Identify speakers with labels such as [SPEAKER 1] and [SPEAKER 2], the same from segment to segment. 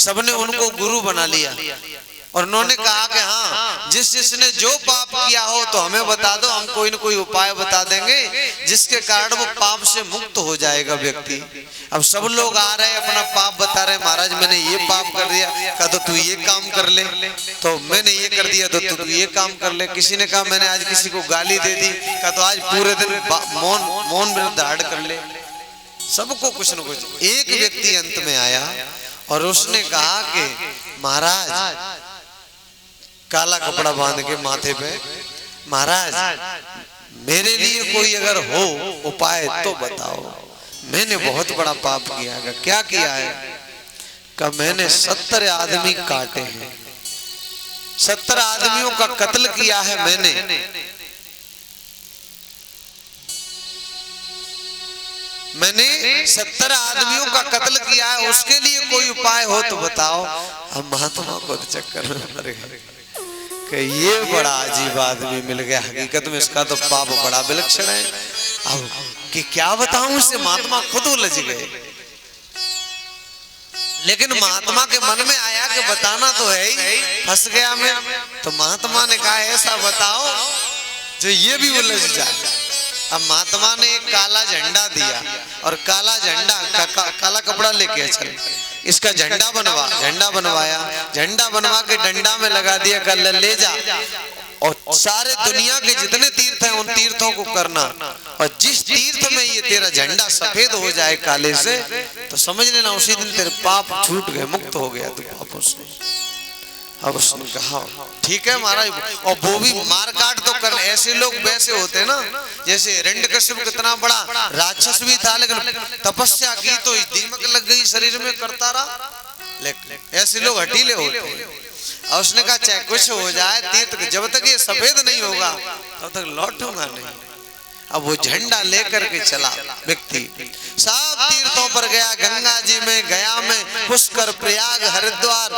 [SPEAKER 1] सबने उनको गुरु बना लिया और उन्होंने कहा कि हाँ, जिसने जो पाप किया हो तो हमें बता दो, हम कोई न कोई उपाय बता देंगे जिसके कारण वो पाप से मुक्त हो जाएगा व्यक्ति। अब सब लोग आ रहे हैं, अपना पाप बता रहे, महाराज मैंने ये पाप कर दिया, कहा तो तू ये काम कर ले, तो मैंने ये कर दिया तो तू ये काम कर ले। किसी ने कहा मैंने आज किसी को गाली दे दी, कहा तो आज पूरे दिन मौन व्रत धारण कर ले। सबको कुछ न कुछ। एक व्यक्ति अंत में आया और उसने कहा कि महाराज, काला कपड़ा बांध के माथे पे, महाराज मेरे लिए कोई अगर हो उपाय तो बताओ, मैंने बहुत बड़ा पाप किया है। क्या किया है? कि मैंने 70 आदमी काटे हैं, 70 आदमियों का कत्ल किया है मैंने 70 आदमियों का कत्ल किया है, उसके लिए कोई उपाय हो तो बताओ। अब महात्मा को चक्कर में मर गए कि ये बड़ा अजीब आदमी मिल गया, हकीकत में इसका तो पाप बड़ा विलक्षण है। अब कि क्या बताऊं इसे, महात्मा खुद उलझ गए। लेकिन महात्मा के मन में आया कि बताना तो है ही, फंस गया मैं। तो महात्मा ने कहा ऐसा बताओ जो ये भी उलझ जाए। अब महात्मा ने एक काला झंडा दिया और काला झंडा काला कपड़ा लेके चल, इसका झंडा बनवाया, झंडा बनवा के डंडा में लगा दिया, कल ले जा और सारे दुनिया के जितने तीर्थ हैं उन तीर्थों को करना, और जिस तीर्थ में ये तेरा झंडा सफेद हो जाए काले से, तो समझ लेना उसी दिन तेरे पाप छूट गए, मुक्त हो गया तू पापों से। अब उसने कहा ठीक है महाराज, और वो भी मार काट तो कर। ऐसे लोग वैसे होते ना, जैसे हिरण्यकश्यप कितना बड़ा राक्षस भी था, लेकिन तपस्या की तो दीमक लग गई शरीर में, करता रहा। लेकिन ऐसे लोग हटीले होते हैं। और उसने कहा चाहे कुछ हो जाए, तीर्थ जब तक ये सफेद नहीं होगा तब तक लौटूंगा नहीं। अब वो झंडा लेकर के चला व्यक्ति, सब तीर्थों पर गया, गंगा जी में, गया में, पुष्कर, प्रयाग, हरिद्वार,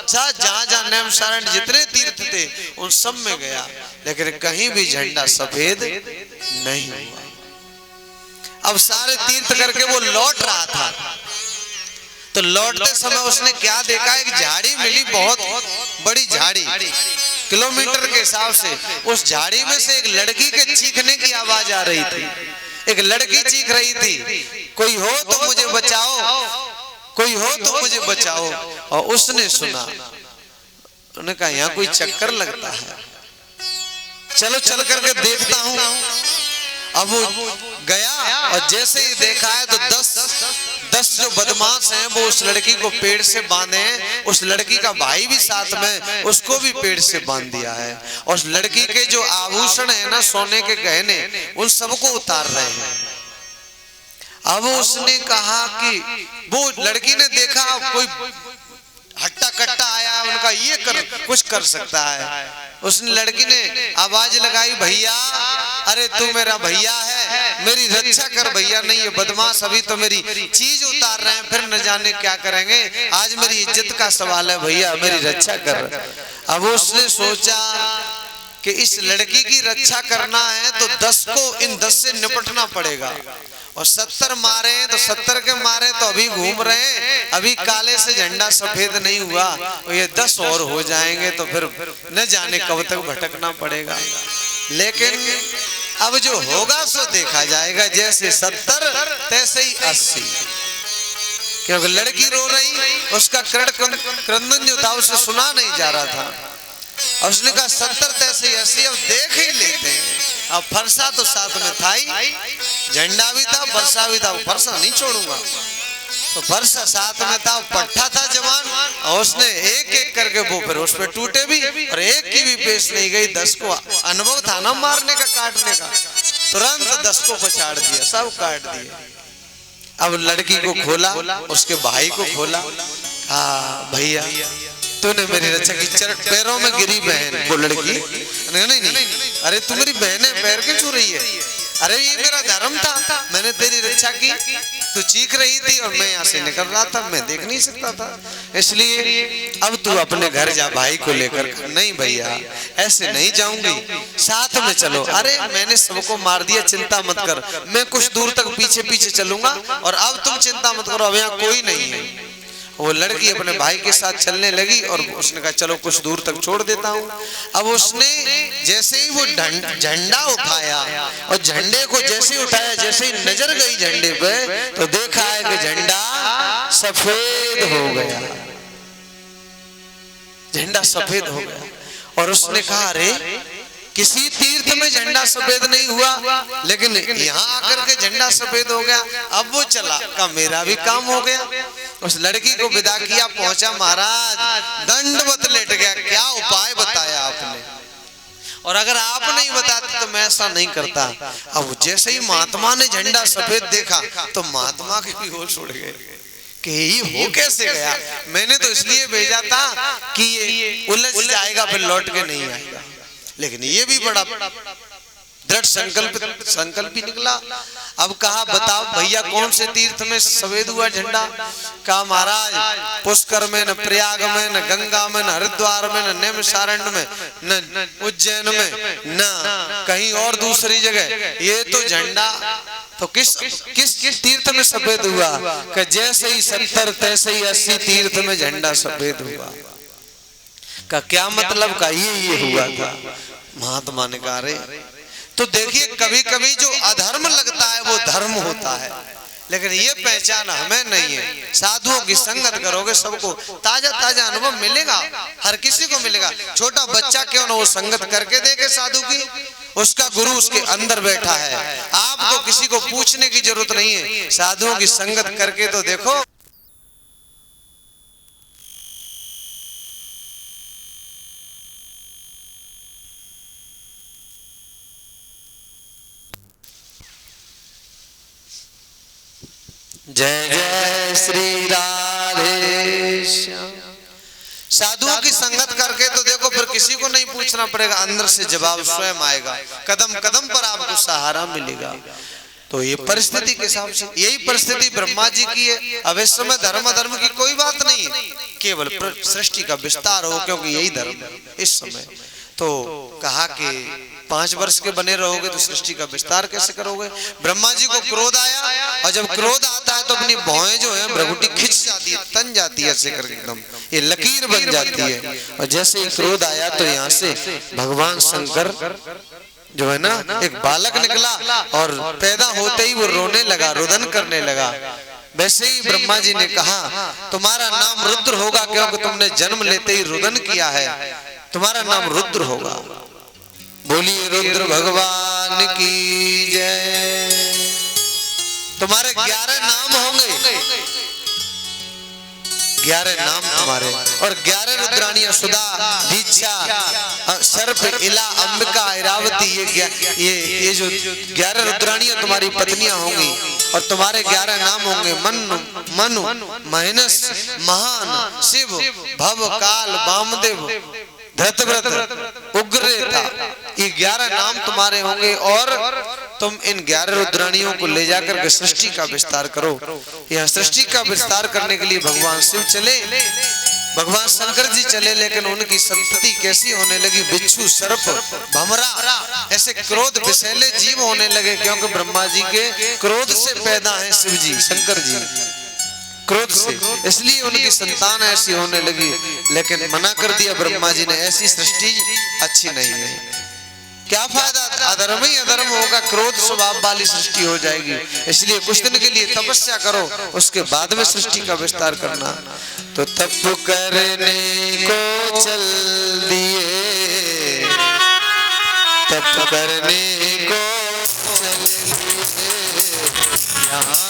[SPEAKER 1] जहाँ जहाँ नैमिषारण्य जितने तीर्थ थे उन सब में गया, लेकिन कहीं भी झंडा सफेद नहीं हुआ। अब सारे तीर्थ करके वो लौट रहा था, तो लौटते समय उसने क्या देखा, एक झाड़ी मिली, बहुत बड़ी झाड़ी, किलोमीटर के हिसाब से। उस झाड़ी में से एक लड़की के चीखने की आवाज आ रही थी। एक लड़की चीख रही थी, कोई हो तो मुझे बचाओ, कोई हो तो मुझे बचाओ। और उसने सुना, उन्होंने कहा यहाँ कोई चक्कर लगता है, चलो चल करके देखता हूँ। अब वो गया और जैसे ही देखा है तो 10 जो बदमाश हैं वो उस लड़की को पेड़ से बांधे हैं। उस लड़की का भाई भी साथ में, उसको भी पेड़ से बांध दिया है। और उस लड़की के जो आभूषण है ना, सोने के गहने, उन सबको उतार रहे हैं। अब उसने कहा कि वो लड़की ने देखा कोई हट्टा कट्टा आया, उनका ये कुछ कर सकता है। उसने लड़की ने आवाज लगाई, भैया, अरे तू मेरा भैया है, मेरी रक्षा कर भैया। नहीं ये बदमाश अभी तो मेरी चीज उतार रहे हैं, फिर न जाने क्या करेंगे, आज मेरी इज्जत का सवाल है, भैया मेरी रक्षा कर। अब उसने सोचा कि इस लड़की की रक्षा करना है तो 10 को इन 10 से निपटना पड़ेगा। और 70 मारे हैं तो 70 के मारे तो अभी घूम रहे हैं, अभी काले से झंडा सफेद नहीं हुआ, और ये 10 और हो जाएंगे तो फिर न जाने कब तक भटकना पड़ेगा। लेकिन अब जो होगा सो देखा जाएगा, जैसे 70 तैसे ही 80, क्योंकि लड़की रो रही, उसका क्रंदन जो था उसे सुना नहीं जा रहा था। और उसने कहा 70 तैसे ही 80, अब देख ही लेते हैं। अब फरसा तो साथ में था ही, झंडा भी था, फरसा भी था, फरसा नहीं छोड़ूंगा। तो फरसा साथ में था, पट्टा था जवान, और उसने एक एक करके वो फिर उस पर टूटे भी, और एक की भी पेश नहीं गई। 10 को अनुभव था ना मारने का, काटने का, तुरंत 10 को पछाड़ दिया, सब काट दिए। अब लड़की को खोला, उसके भाई को खोला, हाँ भैया तूने मेरी रक्षा की, पैरों में गिरी बहन। वो लड़की नहीं, अरे तू मेरी बहन है, पैर क्यों छू रही है? अरे ये मेरा धर्म था, मैंने तेरी रक्षा की। तू चीख रही थी और मैं यहाँ से निकल रहा था, मैं देख नहीं सकता था, इसलिए अब तू अपने घर जा भाई को लेकर। नहीं भैया ऐसे नहीं जाऊंगी, साथ में चलो। अरे मैंने सबको मार दिया, चिंता मत कर, मैं कुछ दूर तक पीछे पीछे चलूंगा, और अब तुम चिंता मत करो, अब यहाँ कोई नहीं है। वो लड़की अपने भाई के साथ चलने लगी और उसने कहा चलो कुछ दूर तक छोड़ देता हूँ। अब उसने जैसे ही वो झंडा उठाया और झंडे को जैसे ही उठाया, जैसे ही नजर गई झंडे पे तो देखा है कि झंडा सफेद हो गया, झंडा सफेद हो गया। और उसने कहा अरे किसी तीर्थ में झंडा सफेद नहीं हुआ, लेकिन यहाँ आकर के झंडा सफेद हो गया। अब वो चला का मेरा भी काम हो गया। उस लड़की को विदा किया, पहुंचा महाराज दंडवत लेट गया, क्या उपाय बताया आपने, और अगर आप नहीं बताते तो मैं ऐसा नहीं करता। अब जैसे ही महात्मा ने झंडा सफेद देखा तो महात्मा के भी होश उड़ गए कि ये हो कैसे गया, मैंने तो इसलिए भेजा था कि ये उलझ जाएगा फिर लौट के नहीं आएगा। लेकिन ये भी बड़ा दृढ़ संकल्प ही निकला। अब कहा बताओ भैया कौन से तीर्थ में सफेद हुआ झंडा? कहा महाराज पुष्कर में, न प्रयाग में, न गंगा में, न हरिद्वार में, न नैमिषारण्य में, न उज्जैन में, न कहीं और दूसरी जगह। ये तो झंडा तो किस तीर्थ में सफेद हुआ? कि जैसे ही 70 तैसे ही 80 तीर्थ में झंडा सफेद हुआ। का क्या मतलब? का ये हुआ था। महात्मा ने कहा रे तो देखिए कभी कभी जो अधर्म लगता है वो धर्म होता है, लेकिन ये पहचान हमें नहीं है। साधुओं की संगत करोगे सबको ताजा ताजा अनुभव मिलेगा, हर किसी को मिलेगा। छोटा बच्चा क्यों ना वो संगत करके देखे साधु की, उसका गुरु उसके अंदर बैठा है। आपको किसी को पूछने की जरूरत नहीं है, साधुओं की संगत करके तो देखो। जय जय श्री राधे श्याम। साधुओं की संगत करके तो देखो फिर किसी को नहीं पूछना पड़ेगा, अंदर से जवाब स्वयं आएगा, कदम कदम पर आपको सहारा मिलेगा। तो ये परिस्थिति के हिसाब से यही परिस्थिति ब्रह्मा जी की है। अब इस समय धर्म अधर्म की कोई बात नहीं है, केवल सृष्टि का विस्तार हो, क्योंकि यही धर्म इस समय। तो कहा कि 5 वर्ष के बने रहोगे तो सृष्टि का विस्तार कैसे करोगे? ब्रह्मा जी को क्रोध आया, और जब क्रोध आता है तो अपनी भौहें जो है भ्रगुटी खिंच जाती है, तन जाती है ऐसे करके, एकदम ये लकीर बन जाती है। और जैसे ही क्रोध आया तो यहाँ से भगवान शंकर जो है ना एक बालक निकला, और पैदा होते ही वो रोने लगा, रुदन करने लगा। वैसे ही ब्रह्मा जी ने कहा तुम्हारा नाम रुद्र होगा, क्योंकि तुमने जन्म लेते ही रुदन किया है, तुम्हारा नाम रुद्र होगा। बोलिए रुद्र भगवान की जय। तुम्हारे 11 नाम होंगे, 11 नाम तुम्हारे, और 11 रुद्राणियां सुधा, दीक्षा, सर्प, इला, अंबिका, ऐरावती, ये जो 11 रुद्राणियां तुम्हारी पत्नियां होंगी। और तुम्हारे 11 नाम होंगे मनु, महिनस, महान, शिव, भव, काल, वामदेव, धृतव्रत, उग्रता। ये 11 नाम तुम्हारे होंगे, और तुम इन 11 रुद्राणियों को ले जाकर के सृष्टि का विस्तार करो। यह सृष्टि का विस्तार करने के लिए भगवान शिव चले, भगवान शंकर जी चले, लेकिन उनकी संतति कैसी होने लगी? बिच्छू, सर्प, भमरा, ऐसे क्रोध विषैले जीव होने लगे, क्योंकि ब्रह्मा जी के क्रोध से पैदा है शिव जी, शंकर जी क्रोध से, इसलिए उनकी संतान ऐसी होने लगी। लेकिन मना कर दिया ब्रह्मा जी ने, ऐसी सृष्टि अच्छी नहीं है। क्या फायदा? अधर्म ही अधर्म होगा, क्रोध स्वभाव वाली सृष्टि हो जाएगी। इसलिए कुछ दिन के लिए तपस्या करो, उसके बाद में सृष्टि का विस्तार करना। तो तप करने को चल दिए, तप करने को चल दिए, यहाँ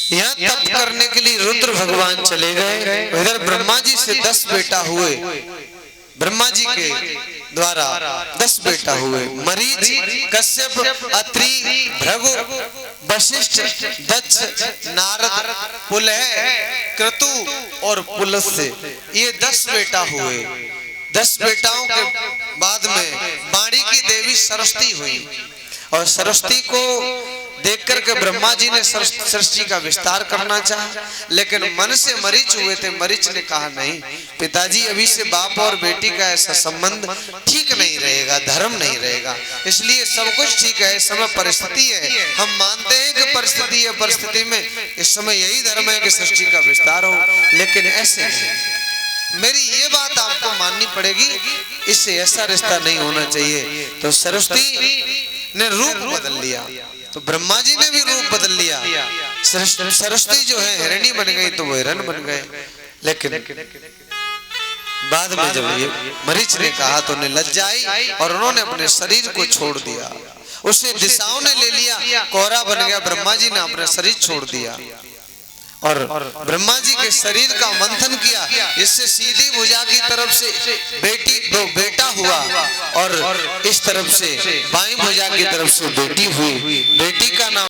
[SPEAKER 1] यहाँ तप करने के लिए रुद्र भगवान चले गए। इधर ब्रह्मा जी से 10 बेटा हुए, ब्रह्मा जी के द्वारा 10 बेटा हुए। मरीच, कश्यप, अत्रि, भृगु, वशिष्ठ, दक्ष, नारद, पुलह, क्रतु और पुलस्त्य, ये 10 बेटा हुए। 10 बेटाओं के बाद में वाणी की देवी सरस्वती हुई और सरस्वती को देख करके ब्रह्मा जी ने सृष्टि का विस्तार करना चाहा, लेकिन मन से मरीच हुए थे। मरीच ने कहा नहीं पिताजी, अभी से बाप और बेटी का ऐसा संबंध ठीक नहीं रहेगा, धर्म नहीं रहेगा, इसलिए सब कुछ ठीक है, इस समय परिस्थिति है, हम मानते हैं कि परिस्थिति है, परिस्थिति में इस समय यही धर्म है कि सृष्टि का विस्तार हो, लेकिन ऐसे नहीं, मेरी ये बात आपको माननी पड़ेगी, इससे ऐसा रिश्ता नहीं होना चाहिए। तो सरस्वती ने रूप बदल लिया, तो ब्रह्मा जी ने भी रूप बदल लिया। सरस्वती जो है हिरणी बन गई तो वो हिरण बन गए, लेकिन बाद में जब ये मरीच ने कहा तो उन्हें लज्जा आई और उन्होंने अपने शरीर को छोड़ दिया। उसे दिशाओं ने ले लिया, कोहरा बन गया, ब्रह्मा जी ने अपना शरीर छोड़ दिया और ब्रह्मा जी के शरीर का मंथन किया, इससे सीधी भुजा की तरफ से बेटा हुआ और इस तरफ से बाईं भुजा की तरफ से बेटी हुई। बेटी का नाम